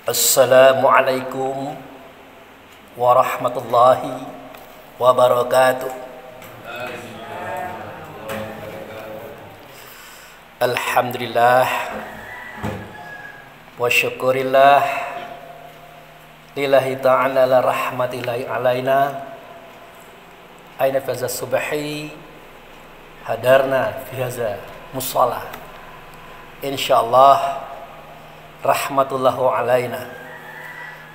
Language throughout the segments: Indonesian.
Assalamualaikum warahmatullahi wabarakatuh. Alhamdulillah wa syukurillah lillahi ta'ala la rahmatillahi alaina aina faza subhi hadarna fi hadza musalla insyaallah rahmatullahu alaina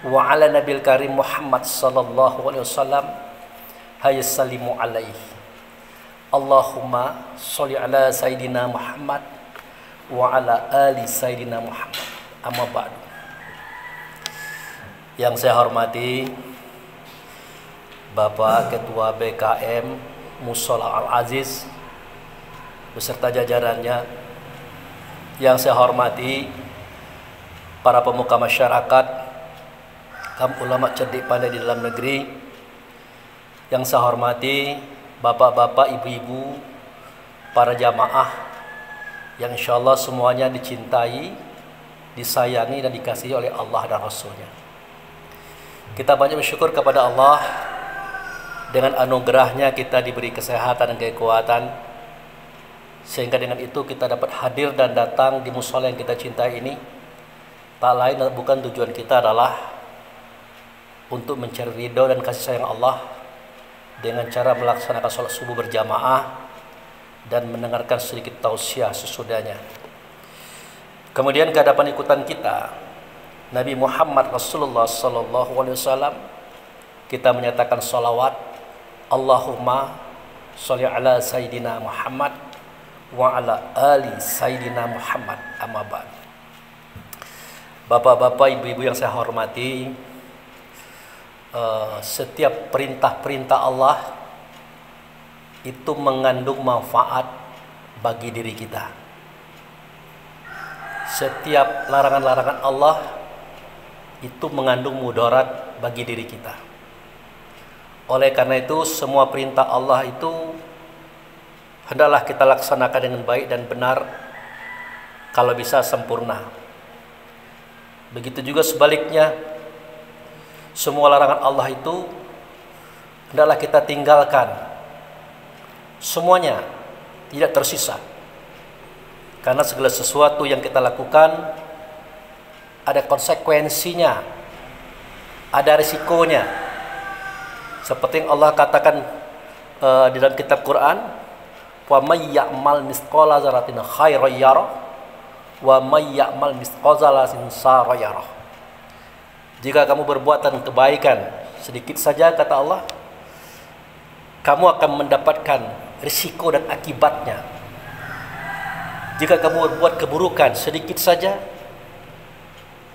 wa ala nabil karim Muhammad sallallahu alaihi wasallam hayasalimu alaihi Allahumma sholli ala sayidina Muhammad wa ala ali sayidina Muhammad amma ba'du. Yang saya hormati Bapak Ketua BKM Mushola Al-Aziz beserta jajarannya, yang saya hormati para pemuka masyarakat, kaum ulama cerdik pandai di dalam negeri, yang saya hormati bapak-bapak, ibu-ibu, para jamaah yang insyaallah semuanya dicintai, disayangi dan dikasihi oleh Allah dan Rasulnya. Kita banyak bersyukur kepada Allah, dengan anugerahnya kita diberi kesehatan dan kekuatan, sehingga dengan itu kita dapat hadir dan datang di mushola yang kita cintai ini. Tak lain dan bukan tujuan kita adalah untuk mencari ridho dan kasih sayang Allah dengan cara melaksanakan sholat subuh berjamaah dan mendengarkan sedikit tausiah sesudahnya. Kemudian ke hadapan ikutan kita Nabi Muhammad Rasulullah sallallahu alaihi wasallam, kita menyatakan salawat, Allahumma sholli ala sayidina Muhammad wa ala ali sayidina Muhammad amma ba'd. Bapak-bapak, ibu-ibu yang saya hormati, setiap perintah-perintah Allah itu mengandung manfaat bagi diri kita. Setiap larangan-larangan Allah itu mengandung mudarat bagi diri kita. Oleh karena itu, semua perintah Allah itu hendaklah kita laksanakan dengan baik dan benar, kalau bisa sempurna. Begitu juga sebaliknya, semua larangan Allah itu hendaklah kita tinggalkan semuanya, tidak tersisa. Karena segala sesuatu yang kita lakukan ada konsekuensinya, ada risikonya. Seperti yang Allah katakan di dalam kitab Quran, wa may ya'mal mithqala dzarratin khairan yarah wa may ya'mal mithqala dzarratin syarran yarah. Jika kamu berbuatan kebaikan sedikit saja, kata Allah, kamu akan mendapatkan risiko dan akibatnya. Jika kamu berbuat keburukan sedikit saja,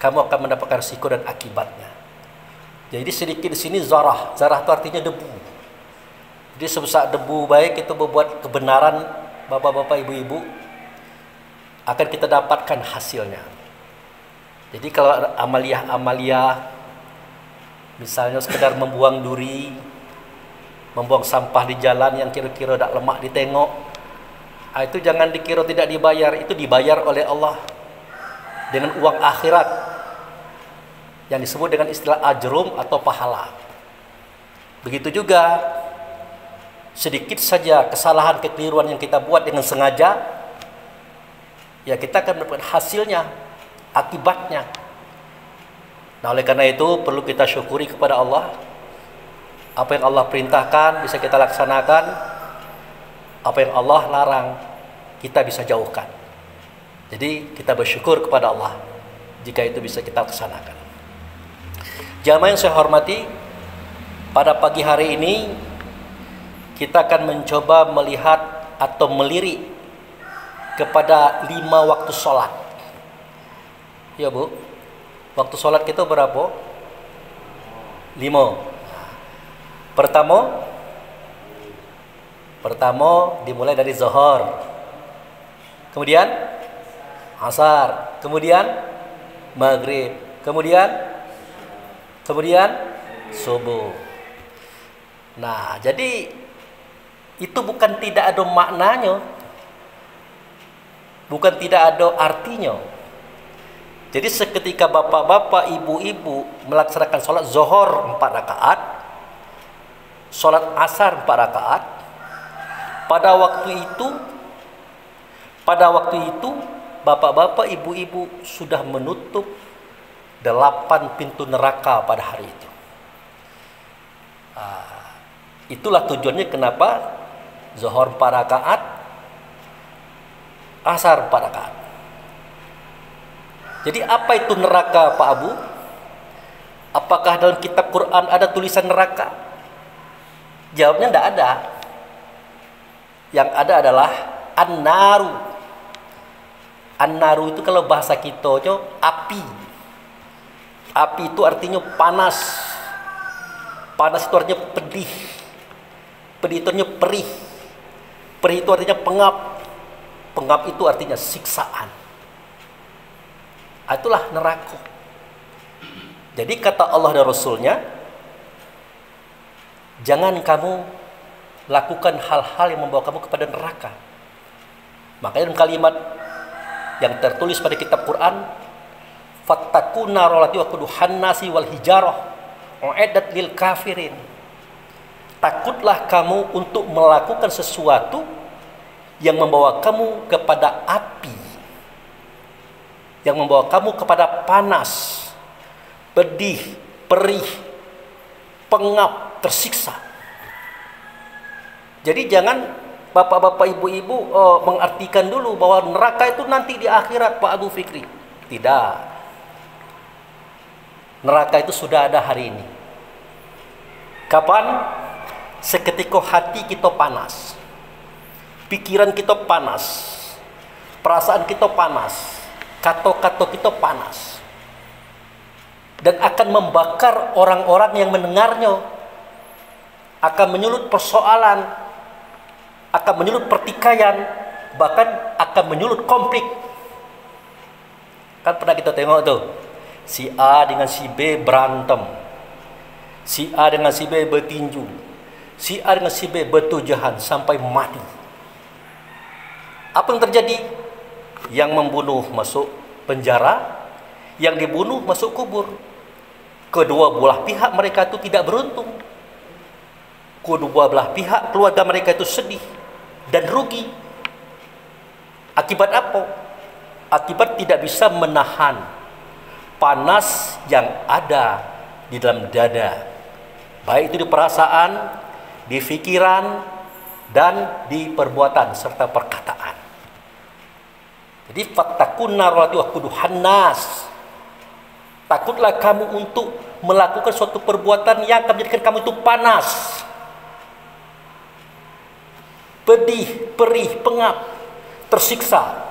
kamu akan mendapatkan risiko dan akibatnya. Jadi sedikit di sini zarah. Zarah itu artinya debu. Jadi sebesar debu baik itu berbuat kebenaran, bapak-bapak, ibu-ibu, akan kita dapatkan hasilnya. Jadi kalau amalia-amalia, misalnya sekedar membuang duri, membuang sampah di jalan yang kira-kira tidak lemak ditengok, itu jangan dikira tidak dibayar. Itu dibayar oleh Allah dengan uang akhirat yang disebut dengan istilah ajrum atau pahala. Begitu juga sedikit saja kesalahan, kekeliruan yang kita buat dengan sengaja, ya kita akan mendapatkan hasilnya, akibatnya. Nah, oleh karena itu perlu kita syukuri kepada Allah. Apa yang Allah perintahkan bisa kita laksanakan, apa yang Allah larang kita bisa jauhkan. Jadi kita bersyukur kepada Allah jika itu bisa kita laksanakan. Jamaah yang saya hormati, pada pagi hari ini kita akan mencoba melihat atau melirik kepada 5 waktu sholat. Ya Bu, waktu sholat kita berapa? 5. Pertama dimulai dari zuhur, kemudian asar, kemudian maghrib, kemudian subuh. Nah, jadi itu bukan tidak ada maknanya, bukan tidak ada artinya. Jadi seketika bapak-bapak, ibu-ibu melaksanakan sholat zuhur 4 rakaat, sholat asar 4 rakaat, pada waktu itu bapak-bapak, ibu-ibu sudah menutup 8 pintu neraka pada hari itu. Itulah tujuannya kenapa zuhur 4 rakaat, asar 4 rakaat. Jadi apa itu neraka, Pak Abu? Apakah dalam kitab Quran ada tulisan neraka? Jawabnya tidak ada. Yang ada adalah an-naru. An-naru itu kalau bahasa kita itu api. Api itu artinya panas. Panas itu artinya pedih. Pedih itu artinya perih. Perih itu artinya pengap. Pengap itu artinya siksaan. Itulah neraka. Jadi kata Allah dan Rasulnya, jangan kamu lakukan hal-hal yang membawa kamu kepada neraka. Makanya dalam kalimat yang tertulis pada kitab Quran, fattaqun nar allati waquduhan nasi wal hijarah uiddat lil kafirin. Takutlah kamu untuk melakukan sesuatu yang membawa kamu kepada api, yang membawa kamu kepada panas, pedih, perih, pengap, tersiksa. Jadi jangan bapak-bapak, ibu-ibu mengartikan dulu bahwa neraka itu nanti di akhirat, Pak Abu Fikri. Tidak. Neraka itu sudah ada hari ini. Kapan? Seketika hati kita panas, pikiran kita panas, perasaan kita panas, kata-kata kita panas, dan akan membakar orang-orang yang mendengarnya, akan menyulut persoalan, akan menyulut pertikaian, bahkan akan menyulut konflik. Kan pernah kita tengok tuh, si A dengan si B berantem, si A dengan si B bertinju, si A dengan si B bertujahan sampai mati. Apa yang terjadi? Yang membunuh masuk penjara, yang dibunuh masuk kubur. Kedua belah pihak mereka itu tidak beruntung. Kedua belah pihak keluarga mereka itu sedih dan rugi. Akibat apa? Akibat tidak bisa menahan panas yang ada di dalam dada, baik itu di perasaan, di pikiran, dan di perbuatan serta perkataan. Jadi fattaqun nar allati waquduhan nas. Takutlah kamu untuk melakukan suatu perbuatan yang akan menjadikan kamu itu panas, pedih, perih, pengap, tersiksa.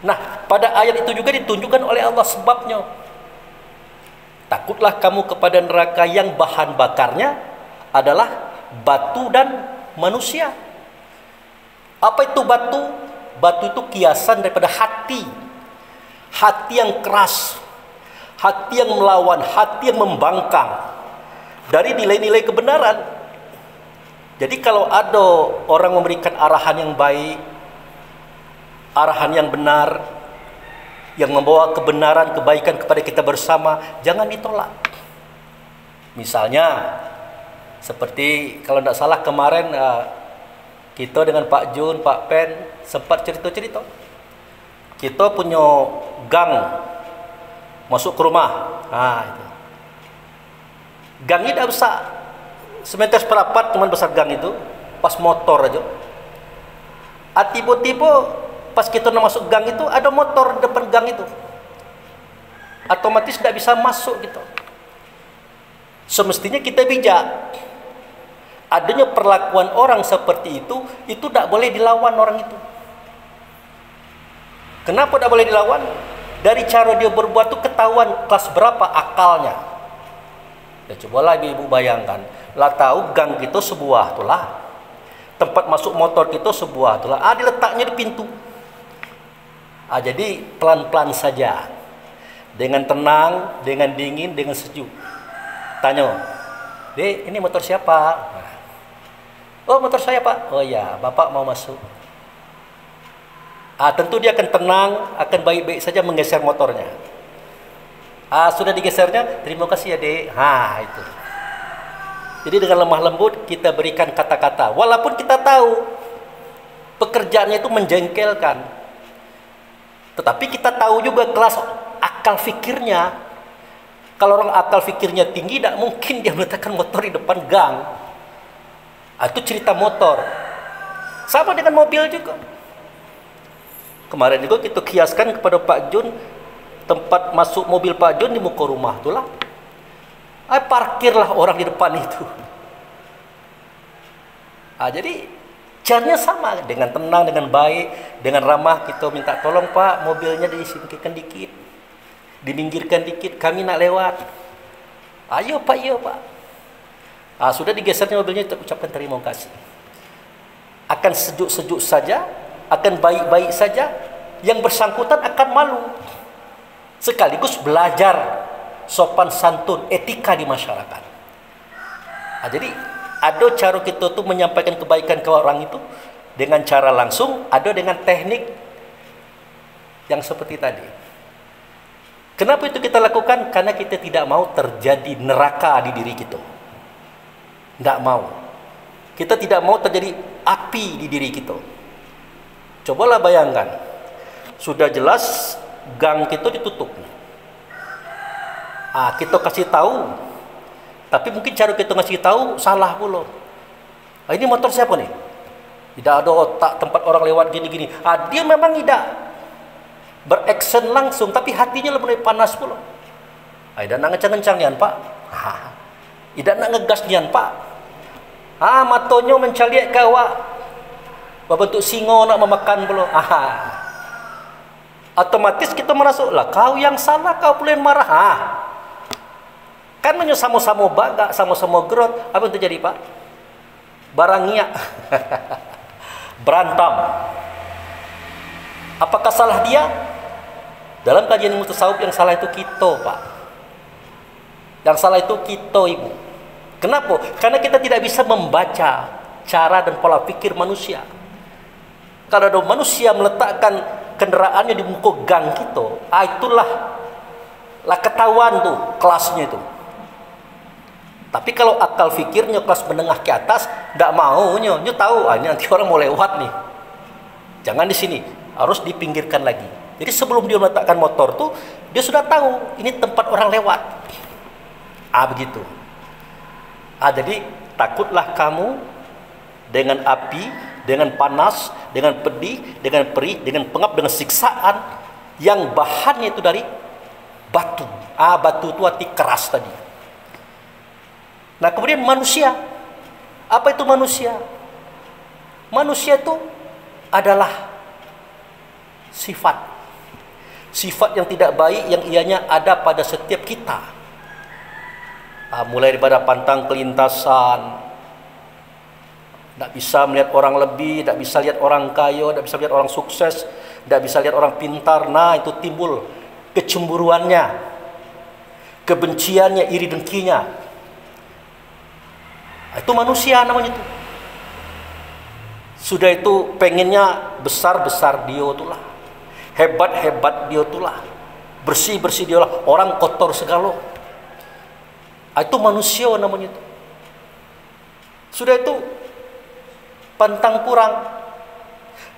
Nah, pada ayat itu juga ditunjukkan oleh Allah sebabnya. Takutlah kamu kepada neraka yang bahan bakarnya adalah batu dan manusia. Apa itu batu? Batu itu kiasan daripada hati. Hati yang keras, hati yang melawan, hati yang membangkang dari nilai-nilai kebenaran. Jadi kalau ada orang memberikan arahan yang baik, arahan yang benar, yang membawa kebenaran, kebaikan kepada kita bersama, jangan ditolak. Misalnya seperti kalau tidak salah kemarin kita dengan Pak Jun, Pak Pen sempat cerita-cerita. Kita punya gang masuk ke rumah. Itu. Gang ini tidak besar, semeter seperempat cuma besar gang itu, pas motor aja. Tiba-tiba pas kita nak masuk gang itu ada motor depan gang itu, otomatis tidak bisa masuk gitu. Semestinya kita bijak. Adanya perlakuan orang seperti itu tidak boleh dilawan orang itu. Kenapa tidak boleh dilawan? Dari cara dia berbuat itu ketahuan kelas berapa akalnya. Ya cobalah ibu bayangkan, lah tahu gang kita sebuah itulah, tempat masuk motor kita sebuah itulah, diletaknya di pintu. Jadi pelan-pelan saja, dengan tenang, dengan dingin, dengan sejuk. Tanya, Dek, ini motor siapa? Oh, motor saya, Pak. Oh ya, Bapak mau masuk. Tentu dia akan tenang, akan baik-baik saja menggeser motornya. Sudah digesernya, terima kasih ya dek. Itu. Jadi dengan lemah lembut kita berikan kata-kata, walaupun kita tahu pekerjaannya itu menjengkelkan, tetapi kita tahu juga kelas akal fikirnya. Kalau orang akal fikirnya tinggi, tidak mungkin dia meletakkan motor di depan gang. Itu cerita motor. Sama dengan mobil juga. Kemarin juga kita kiaskan kepada Pak Jun, tempat masuk mobil Pak Jun di muka rumah itulah. Parkirlah orang di depan itu. Jadi caranya sama, dengan tenang, dengan baik, dengan ramah kita minta tolong Pak, mobilnya disingkirkan dikit, diminggirkan dikit, kami nak lewat. Ayo Pak, iya Pak. Sudah digesernya mobilnya, kita ucapkan terima kasih. Akan sejuk-sejuk saja, akan baik-baik saja, yang bersangkutan akan malu. Sekaligus belajar sopan santun, etika di masyarakat. Jadi ada cara kita tuh menyampaikan kebaikan ke orang itu dengan cara langsung, ada dengan teknik yang seperti tadi. Kenapa itu kita lakukan? Karena kita tidak mau terjadi neraka di diri kita. Tidak mau. Kita tidak mau terjadi api di diri kita. Cobalah bayangkan, sudah jelas gang kita ditutup. Kita kasih tahu, tapi mungkin cara kita ngasih tahu salah pula. Ini motor siapa nih? Tidak ada otak, tempat orang lewat gini-gini. Dia memang tidak beraction langsung, tapi hatinya mulai panas pula. Tidak nak ngencang-ngencang nian Pak. Tidak nak ngegas nian Pak. Matonya mencaliak ke awak, berbentuk singo nak memakan pula. Otomatis kita merasa, lah kau yang salah, kau pula yang marah. Kan sama-sama bagak, sama-sama gerot. Apa yang terjadi Pak? Barangnya berantem. Apakah salah dia? Dalam kajian ilmu tasawuf yang salah itu kita Pak. Yang salah itu kita Ibu. Kenapa? Karena kita tidak bisa membaca cara dan pola pikir manusia. Kalau ada manusia meletakkan kendaraannya di muka gang kita, itulah ketahuan tuh kelasnya itu. Tapi kalau akal fikirnya kelas menengah ke atas, tidak mau, nyo tahu, ini nanti orang mau lewat nih. Jangan di sini, harus dipinggirkan lagi. Jadi sebelum dia meletakkan motor tuh, dia sudah tahu ini tempat orang lewat. Begitu. Jadi takutlah kamu dengan api, dengan panas, dengan pedih, dengan perih, dengan pengap, dengan siksaan yang bahannya itu dari batu. Batu itu arti keras tadi. Nah kemudian manusia, apa itu manusia? Manusia itu adalah sifat yang tidak baik yang ianya ada pada setiap kita. Mulai daripada pantang kelintasan, tidak bisa melihat orang lebih, tidak bisa lihat orang kaya, tidak bisa lihat orang sukses, tidak bisa lihat orang pintar. Nah itu timbul kecemburuannya, kebenciannya, iri dengkinya. Itu manusia namanya itu. Sudah itu pengennya besar-besar dia itulah, hebat-hebat dia itulah, bersih-bersih dia lah, orang kotor segala. Itu manusia namanya itu. Sudah itu pantang kurang,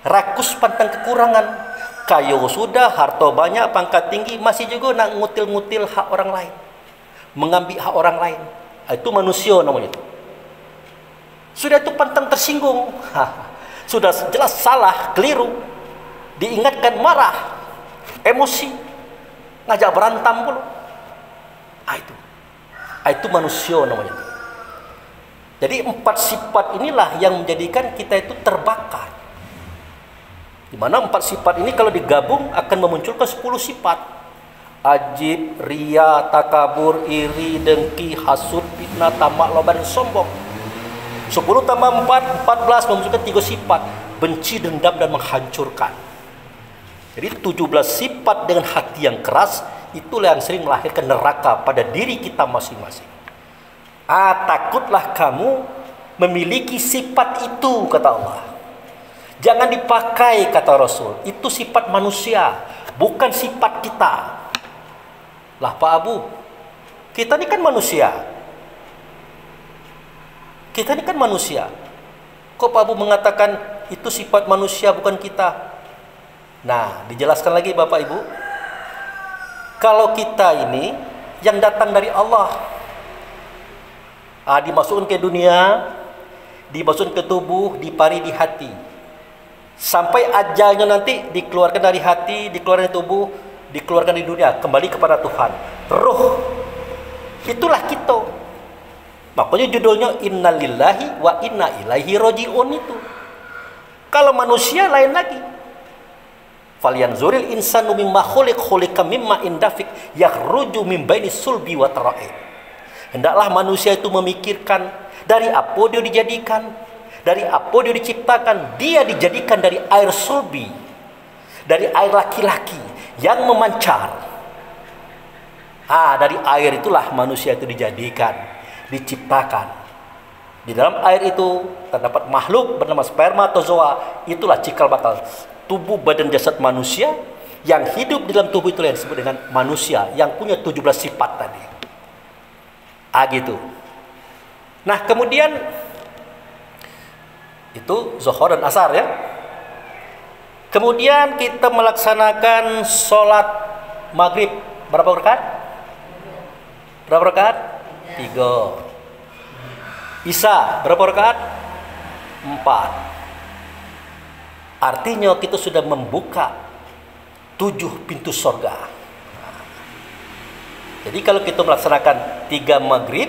rakus pantang kekurangan, kaya sudah, harta banyak, pangkat tinggi, masih juga nak ngutil-ngutil hak orang lain, mengambil hak orang lain. Itu manusia namanya itu. Sudah itu pantang tersinggung, sudah jelas salah, keliru, diingatkan marah, emosi, ngajak berantem pula. Itu manusia namanya. Jadi 4 sifat inilah yang menjadikan kita itu terbakar. Di mana 4 sifat ini kalau digabung akan memunculkan 10 sifat. Ajib, ria, takabur, iri, dengki, hasud, fitnah, tamak, loba, dan sombong. 10 tambah 4, 14 memunculkan 3 sifat. Benci, dendam, dan menghancurkan. Jadi 17 sifat dengan hati yang keras, itulah yang sering melahirkan neraka pada diri kita masing-masing. Takutlah kamu memiliki sifat itu, kata Allah. Jangan dipakai, kata Rasul. Itu sifat manusia, bukan sifat kita. Lah Pak Abu, kita ini kan manusia. Kita ini kan manusia. Kok Pak Abu mengatakan itu sifat manusia bukan kita? Nah, dijelaskan lagi Bapak Ibu. Kalau kita ini yang datang dari Allah, dimasukkan ke dunia, dimasukkan ke tubuh, dipari di hati. Sampai ajalnya nanti dikeluarkan dari hati, dikeluarkan dari tubuh, dikeluarkan di dunia, kembali kepada Tuhan. Ruh, itulah kita. Makanya judulnya Innalillahi wa inna ilaihi roji'un itu. Kalau manusia lain lagi. Falyanzuril insanu mimma khuliqa mimma indafik yakhruju min baini sulbi wa tara'ib. Hendaklah manusia itu memikirkan dari apa dia dijadikan, dari apa dia diciptakan. Dia dijadikan dari air sulbi, dari air laki-laki yang memancar. Dari air itulah manusia itu dijadikan, diciptakan. Di dalam air itu terdapat makhluk bernama spermatozoa. Itulah cikal bakal tubuh badan jasad manusia yang hidup di dalam tubuh itu yang disebut dengan manusia, yang punya 17 sifat tadi. Gitu. Nah, kemudian itu zuhur dan asar ya. Kemudian kita melaksanakan sholat maghrib berapa rakaat? Berapa rakaat? 3. Isya berapa rakaat? 4. Artinya kita sudah membuka 7 pintu surga. Jadi kalau kita melaksanakan 3 maghrib,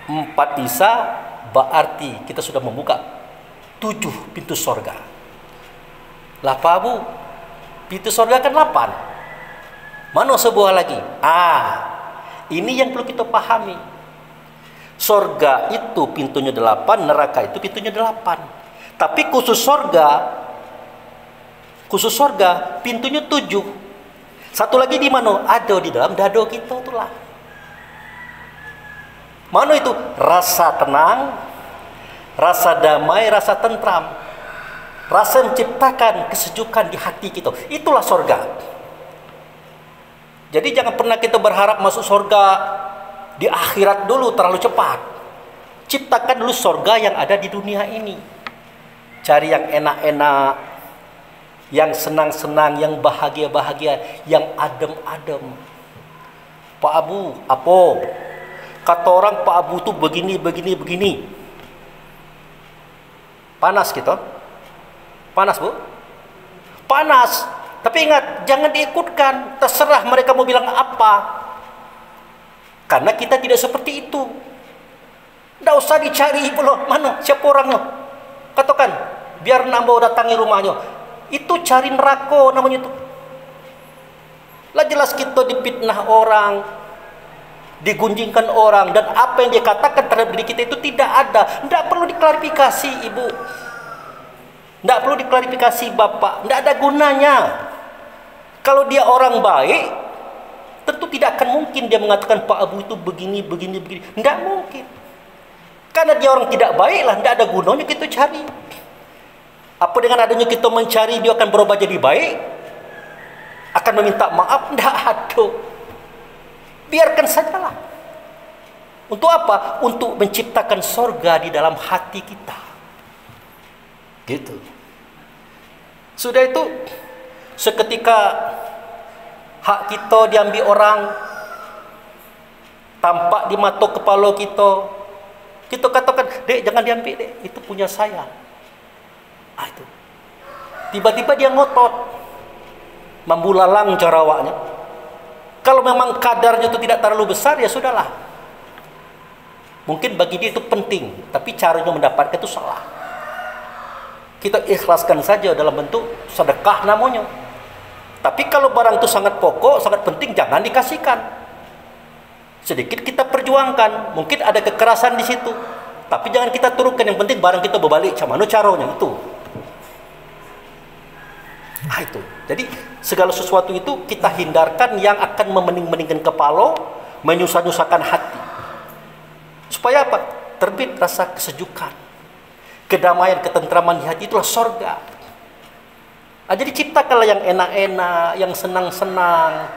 4 isya, berarti kita sudah membuka 7 pintu surga. Lah Pak Abu, pintu surga kan 8. Mana sebuah lagi? Ini yang perlu kita pahami. Surga itu pintunya 8, neraka itu pintunya 8. Tapi khusus surga pintunya 7. Satu lagi di mana? Ada di dalam dada kita itulah. Mana itu? Rasa tenang, rasa damai, rasa tentram, rasa menciptakan kesejukan di hati kita. Itulah surga. Jadi jangan pernah kita berharap masuk surga di akhirat dulu, terlalu cepat. Ciptakan dulu surga yang ada di dunia ini. Cari yang enak-enak, yang senang-senang, yang bahagia-bahagia, yang adem-adem. Pak Abu, apa? Kata orang Pak Abu tuh begini. Panas gitu. Panas Bu? Panas. Tapi ingat, jangan diikutkan. Terserah mereka mau bilang apa. Karena kita tidak seperti itu. Tidak usah dicari pula. Mana? Siapa orangnya? Katakan. Biar nambah datangi rumahnya. Itu cari neraka namanya itu. Lah jelas kita dipitnah orang, digunjingkan orang, dan apa yang dia katakan terhadap diri kita itu tidak ada. Tidak perlu diklarifikasi Ibu, tidak perlu diklarifikasi Bapak, tidak ada gunanya. Kalau dia orang baik, tentu tidak akan mungkin dia mengatakan Pak Abu itu begini. Tidak mungkin. Karena dia orang tidak baik lah, tidak ada gunanya kita cari. Apa dengan adanya kita mencari dia akan berubah jadi baik? Akan meminta maaf? Tidak ada. Biarkan sajalah. Untuk apa? Untuk menciptakan surga di dalam hati kita. Gitu. Sudah itu, seketika hak kita diambil orang, tampak di mata kepala kita, kita katakan, dek jangan diambil dek, itu punya saya. Itu. Tiba-tiba dia ngotot, membulalang carawaknya. Kalau memang kadarnya itu tidak terlalu besar, ya sudahlah. Mungkin bagi dia itu penting, tapi caranya mendapatkan itu salah. Kita ikhlaskan saja dalam bentuk sedekah namanya. Tapi kalau barang itu sangat pokok, sangat penting, jangan dikasihkan. Sedikit kita perjuangkan, mungkin ada kekerasan di situ. Tapi jangan kita turunkan, yang penting barang kita berbalik. Macam mana caranya itu? Itu. Jadi segala sesuatu itu kita hindarkan yang akan memening-meningkan kepala, menyusah-nyusahkan hati. Supaya apa? Terbit rasa kesejukan, kedamaian, ketentraman di hati, itulah surga. Jadi ciptakanlah yang enak-enak, yang senang-senang.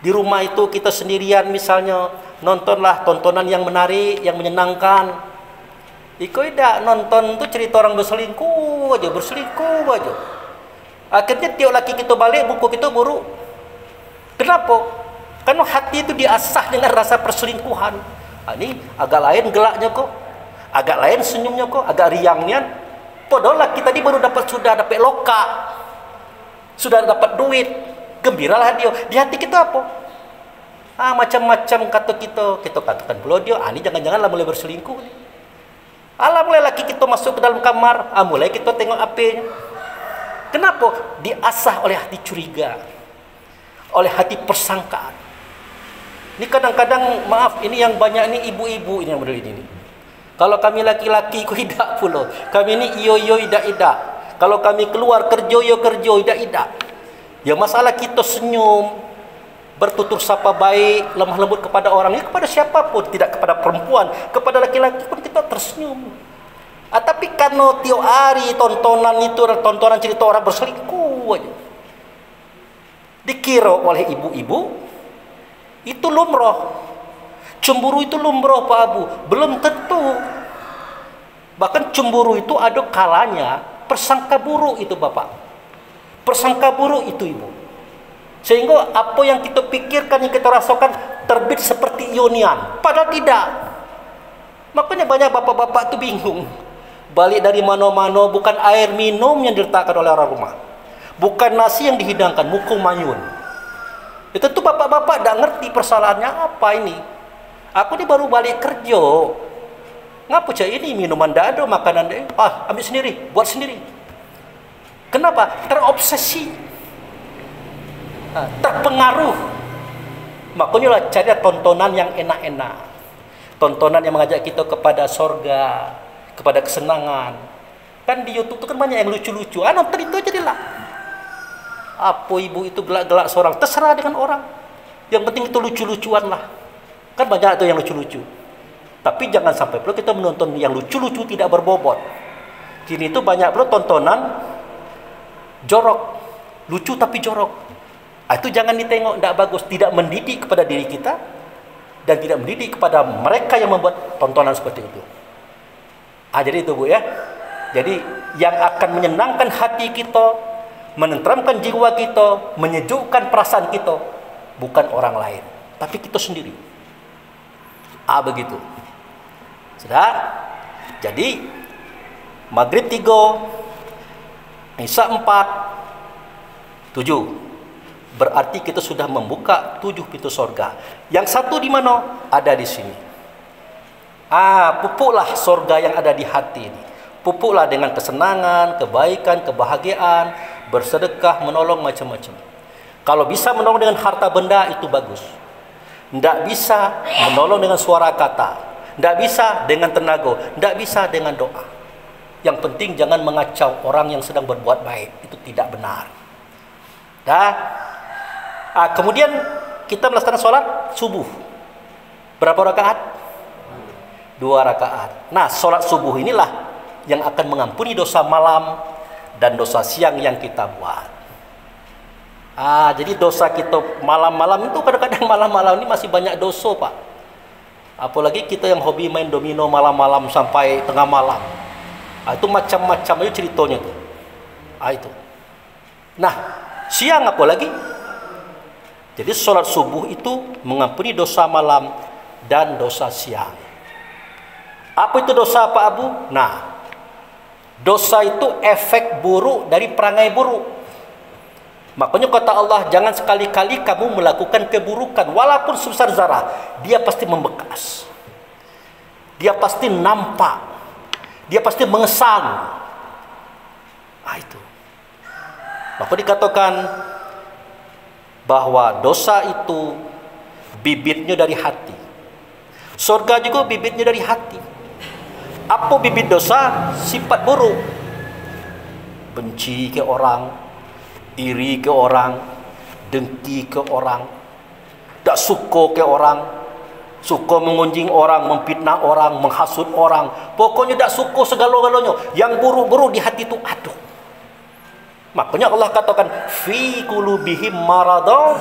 Di rumah itu kita sendirian misalnya, nontonlah tontonan yang menarik, yang menyenangkan. Iko tidak nonton tuh cerita orang berselingkuh aja. Akhirnya tiap laki kita balik, buku kita buruk. Kenapa? Karena hati itu diasah dengan rasa perselingkuhan. Ini agak lain gelaknya kok, agak lain senyumnya kok, agak riangnya. Padahal laki tadi baru sudah dapat loka, sudah dapat duit, gembiralah dia. Di hati kita apa? Macam-macam kata kita katakan pula dia, ini jangan-janganlah mulai berselingkuh. Mulai laki kita masuk ke dalam kamar, mulai kita tengok HP-nya. Kenapa? Diasah oleh hati curiga, oleh hati persangkaan. Ini kadang-kadang, maaf, ini yang banyak ini ibu-ibu ini yang model ini. Kalau kami laki-laki ku tidak pula. Kami ini iyo idak. Kalau kami keluar kerja idak. Ya masalah kita senyum, bertutur sapa baik, lemah lembut kepada orang, ini kepada siapapun, tidak kepada perempuan, kepada laki-laki pun kita tersenyum. Tapi karena tiap hari tontonan itu, tontonan cerita orang berselingkuh aja, dikira oleh ibu-ibu itu lumrah. Cemburu itu lumrah Pak Abu, belum tentu. Bahkan cemburu itu ada kalanya persangka buruk itu Bapak, persangka buruk itu Ibu. Sehingga apa yang kita pikirkan, yang kita rasakan terbit seperti ionian, padahal tidak. Makanya banyak bapak-bapak itu bingung. Balik dari mana-mana, bukan air minum yang diletakkan oleh orang rumah, bukan nasi yang dihidangkan, mukung mayun. Itu tuh bapak-bapak tidak ngerti persalahannya apa ini. Aku ini baru balik kerja, ngapa cak ini minuman tidak ada, makanan ada, ambil sendiri, buat sendiri. Kenapa? Terobsesi, terpengaruh. Makanya lah cari tontonan yang enak-enak, tontonan yang mengajak kita kepada sorga, kepada kesenangan. Kan di YouTube itu kan banyak yang lucu-lucu, nonton itu aja lah. Apa ibu itu gelak-gelak seorang, terserah dengan orang, yang penting itu lucu-lucuan lah. Kan banyak tuh yang lucu-lucu. Tapi jangan sampai pula kita menonton yang lucu-lucu tidak berbobot. Kini itu banyak pula tontonan jorok, lucu tapi jorok. Itu jangan ditengok, tidak bagus, tidak mendidik kepada diri kita dan tidak mendidik kepada mereka yang membuat tontonan seperti itu. Jadi itu Bu ya. Jadi yang akan menyenangkan hati kita, menenteramkan jiwa kita, menyejukkan perasaan kita, bukan orang lain, tapi kita sendiri. Begitu. Sudah. Jadi Maghrib 3, Isya 4, 7. Berarti kita sudah membuka 7 pintu sorga. Yang satu di mana? Ada di sini. Pupuklah sorga yang ada di hati ini. Pupuklah dengan kesenangan, kebaikan, kebahagiaan, bersedekah, menolong macam-macam. Kalau bisa menolong dengan harta benda itu bagus. Tidak bisa menolong dengan suara kata, tidak bisa dengan tenaga, tidak bisa dengan doa. Yang penting jangan mengacau orang yang sedang berbuat baik, itu tidak benar. Kemudian kita melaksanakan sholat subuh. Berapa rakaat? 2 rakaat. Nah, sholat subuh inilah yang akan mengampuni dosa malam dan dosa siang yang kita buat. Jadi dosa kita malam-malam itu, kadang-kadang malam-malam ini masih banyak dosa Pak. Apalagi kita yang hobi main domino malam-malam sampai tengah malam. Itu macam-macam itu ceritanya tuh. Itu. Nah, siang apa lagi? Jadi sholat subuh itu mengampuni dosa malam dan dosa siang. Apa itu dosa Pak Abu? Nah, dosa itu efek buruk dari perangai buruk. Makanya kata Allah, jangan sekali-kali kamu melakukan keburukan walaupun sebesar zarah, dia pasti membekas, dia pasti nampak, dia pasti mengesan. Itu maka dikatakan bahwa dosa itu bibitnya dari hati, surga juga bibitnya dari hati. Apa bibit dosa? Sifat buruk, benci ke orang, iri ke orang, dengki ke orang, tak suka ke orang, suka mengunjing orang, memfitnah orang, menghasut orang, pokoknya tak suka segala-galanya. Yang buruk-buruk di hati itu, Makanya Allah katakan fi qulubihim marada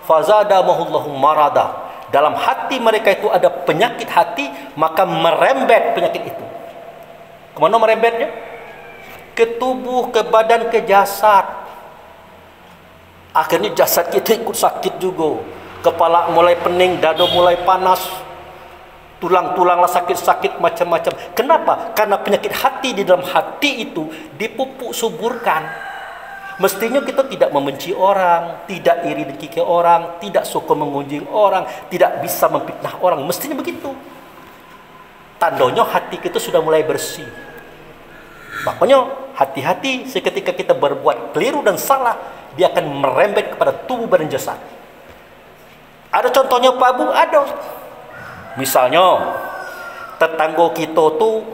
fazadahumullahu marada. Dalam hati mereka itu ada penyakit hati, maka merembet penyakit itu. Kemana merembetnya? Ke tubuh, ke badan, ke jasad. Akhirnya jasad kita ikut sakit juga. Kepala mulai pening, dada mulai panas, tulang-tulanglah sakit-sakit macam-macam. Kenapa? Karena penyakit hati di dalam hati itu dipupuk suburkan. Mestinya kita tidak membenci orang, tidak iri dengki ke orang, tidak suka mengunjing orang, tidak bisa memfitnah orang. Mestinya begitu. Tandanya hati kita sudah mulai bersih. Makanya hati-hati seketika kita berbuat keliru dan salah, dia akan merembet kepada tubuh badan jasad. Ada contohnya Pak Abu? Ada. Misalnya tetangga kita tuh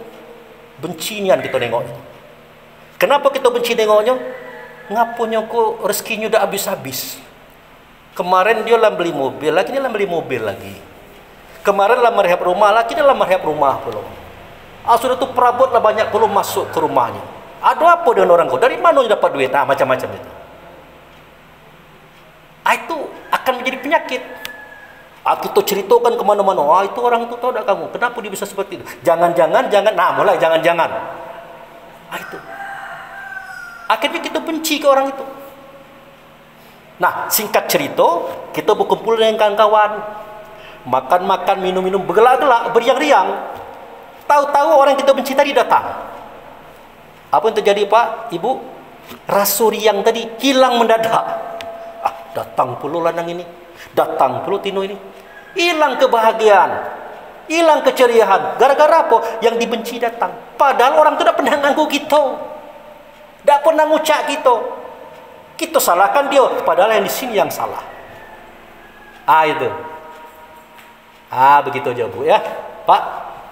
benci nian kita nengok. Kenapa kita benci nengoknya? Ngapunya kok rezekinya udah habis-habis. Kemarin dia lah beli mobil, lagi dia lah beli mobil lagi. Kemarin lah merehab rumah, lagi dia lah merehab rumah belum. Sudah tuh perabot lah banyak belum masuk ke rumahnya. Ada apa dengan orang kau? Dari mana dia dapat duit? Macam-macam itu. Itu akan menjadi penyakit. Kita ceritakan kemana-mana. Itu orang itu tahu tak kamu? Kenapa dia bisa seperti itu? Jangan-jangan. Mulai jangan-jangan. Itu. Akhirnya kita benci ke orang itu. Nah, singkat cerita, kita berkumpul dengan kawan-kawan, makan-makan, minum-minum, bergelak-gelak, beriang-riang. Tahu-tahu orang kita benci tadi datang. Apa yang terjadi Pak, Ibu? Rasa riang tadi hilang mendadak. Datang pula lanang ini, datang pula Tino ini. Hilang kebahagiaan, hilang keceriaan. Gara-gara apa? Yang dibenci datang. Padahal orang itu tidak pernah ganggu kita. Tak pernah ngucap kita salahkan dia, padahal yang di sini yang salah. Itu. Begitu aja Bu ya. Pak,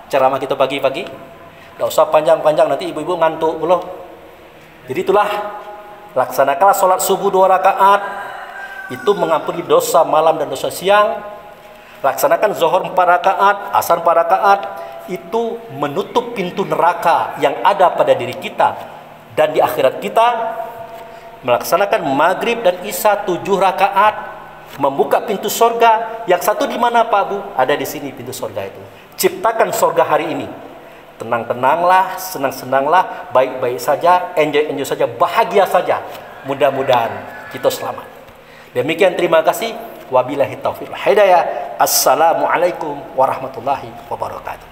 ceramah kita pagi-pagi. Tak usah panjang-panjang, nanti ibu-ibu ngantuk belum. Jadi itulah, laksanakanlah sholat subuh 2 rakaat. Itu mengampuni dosa malam dan dosa siang. Laksanakan zuhur 4 rakaat, asar 4 rakaat. Itu menutup pintu neraka yang ada pada diri kita. Dan di akhirat kita melaksanakan maghrib dan isya 7 rakaat, membuka pintu sorga. Yang satu di mana Pak Bu? Ada di sini pintu sorga itu. Ciptakan sorga hari ini. Tenang-tenanglah, senang-senanglah, baik-baik saja, enjoy saja, bahagia saja. Mudah-mudahan kita selamat. Demikian, terima kasih. Wabillahi taufiq wal hidayah. Assalamualaikum warahmatullahi wabarakatuh.